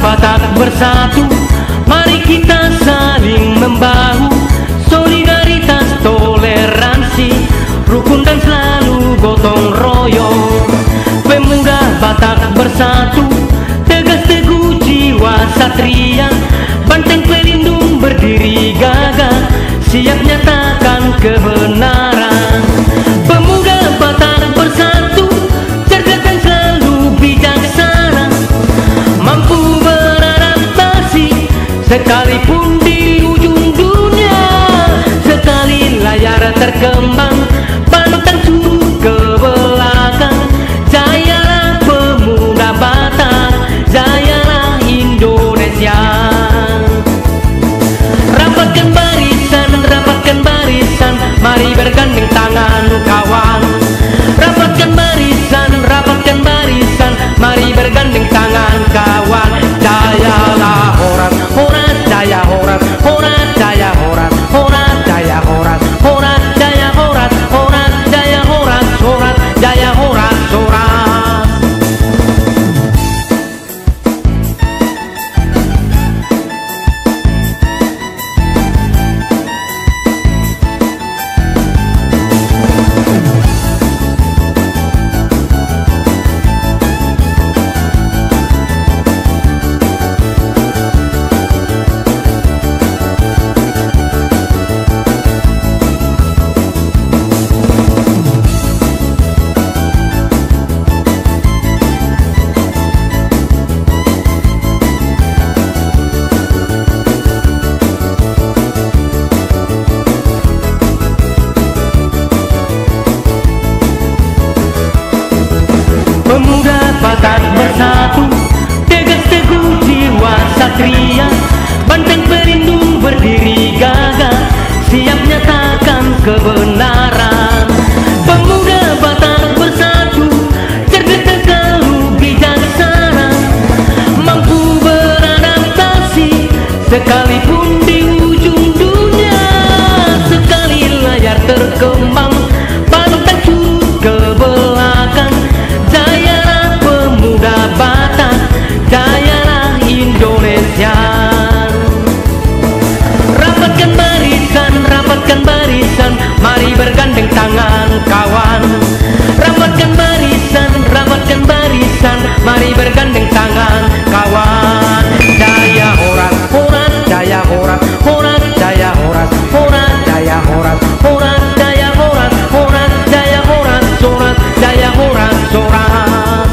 Batak bersatu, mari kita saling membahu. Solidaritas, toleransi, rukun dan selalu gotong royong. Pemuda Batak bersatu, tegas teguh jiwa satria, banteng pelindung berdiri gagah, siap nyatakan kebenaran. Pemuda Batak bersatu, cerdas dan selalu bijaksana, mampu beradaptasi sekalipun di ujung dunia. Sekali layar terkembang, pantang surut ke belakang. Jayalah pemuda Batak, jayalah Indonesia. Rapatkan barisan, mari bergandeng tangan kawan. Rapatkan barisan, mari bergandeng tangan kawan. Jayalah horas, horas, jaya horas, horas, jaya horas, horas, jaya horas, horas, jaya horas, horas, jaya horas, horas, jaya horas, horas. Pemuda Batak bersatu, tegas teguh jiwa satria, banteng pelindung berdiri gagah, siap nyatakan kebenaran. Pemuda Batak bersatu, cerdas dan selalu bijaksana, mampu beradaptasi sekalipun di ujung dunia. Sekali layar terkembang, pantang surut ke belakang. Jayalah pemuda Batak, jayalah Indonesia. Rapatkan barisan, mari bergandeng tangan kawan. Rapatkan barisan, mari bergandeng tangan kawan. Jaya horas, horas, jaya horas, horas, jaya horas, horas, jaya horas, horas, jaya horas, horas, jaya horas, horas, jaya horas, horas.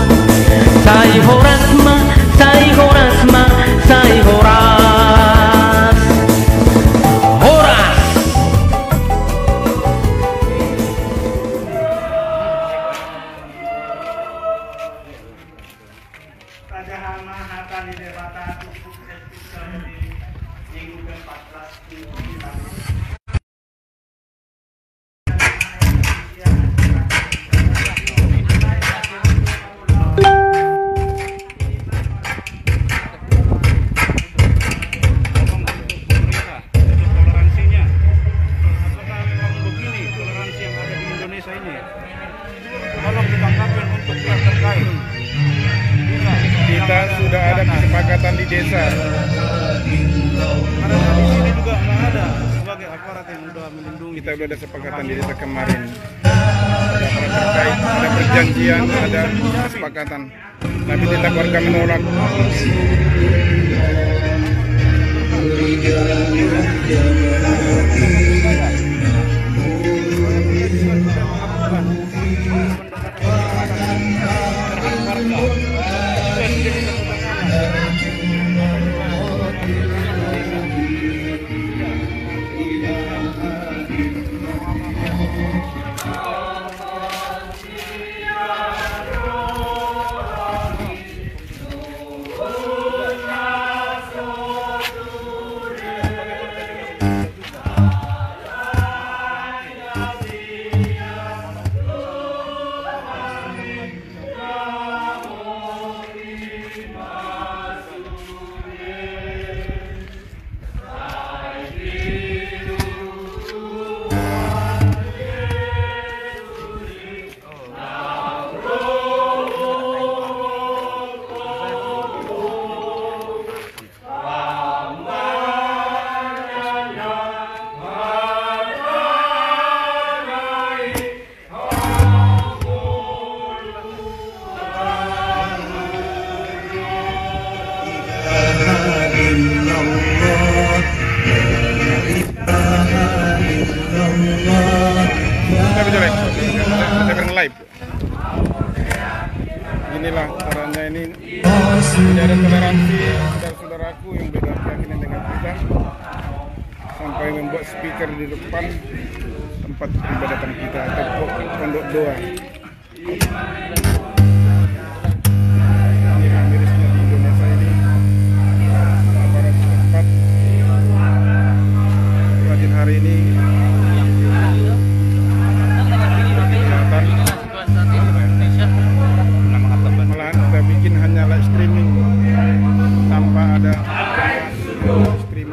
Sai horas ma, sai horas ma, sai horas, horas. Raja Hama Hatta di Dewata Tukuk di minggu ke-14 di kita sudah ada kesepakatan di desa. Karena di sini juga nggak ada sebagai aparat yang sudah melindungi. Kita sudah ada kesepakatan di desa kemarin. Ada aparat terkait, ada perjanjian, ada kesepakatan. Tapi tetap warga menolak. lebih jelek. Saya pengen live. Inilah caranya ini. Tidak ada toleransi saudara-saudaraku yang beda keyakinan dengan kita, sampai membuat speaker di depan tempat peribadatan kita atau pondok doa. Ini mirisnya di Indonesia ini. Aparat setempat rajin hari ini malahan kita bikin hanya live streaming tanpa ada streaming.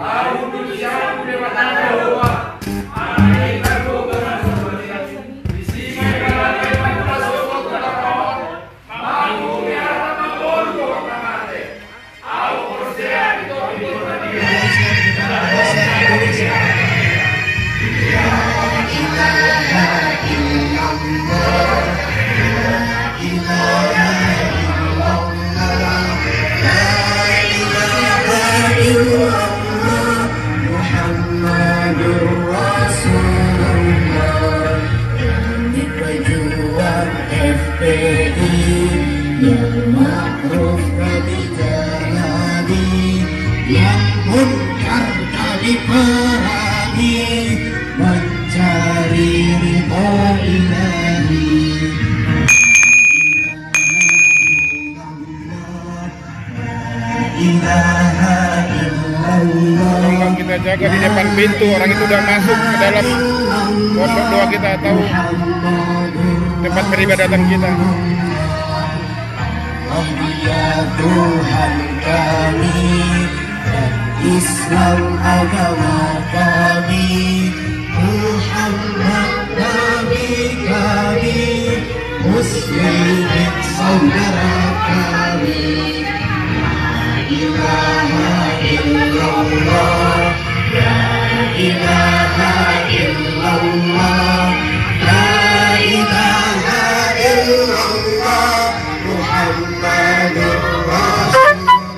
Mencari ridha ilahi. Tolong kita jaga di depan pintu, orang itu udah masuk ke dalam pondok doa kita atau tempat peribadatan kita. Tuhan kami, Islam agama kami, Muhammad Nabi kami, Muslimin saudara kami. La ilaha illallah, la ilaha illallah, la ilaha illallah, Muhammadur Rasulullah.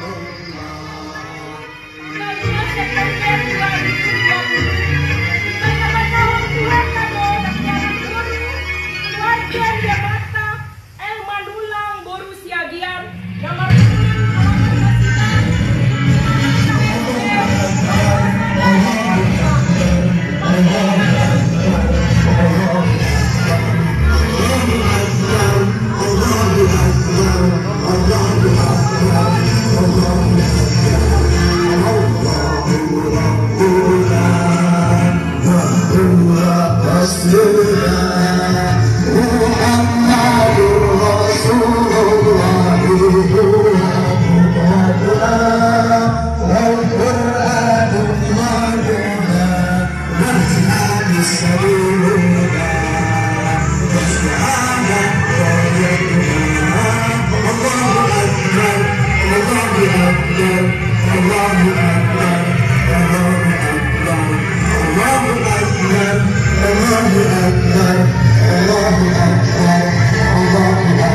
Allahu Akbar, Allahu Akbar, Allahu Akbar.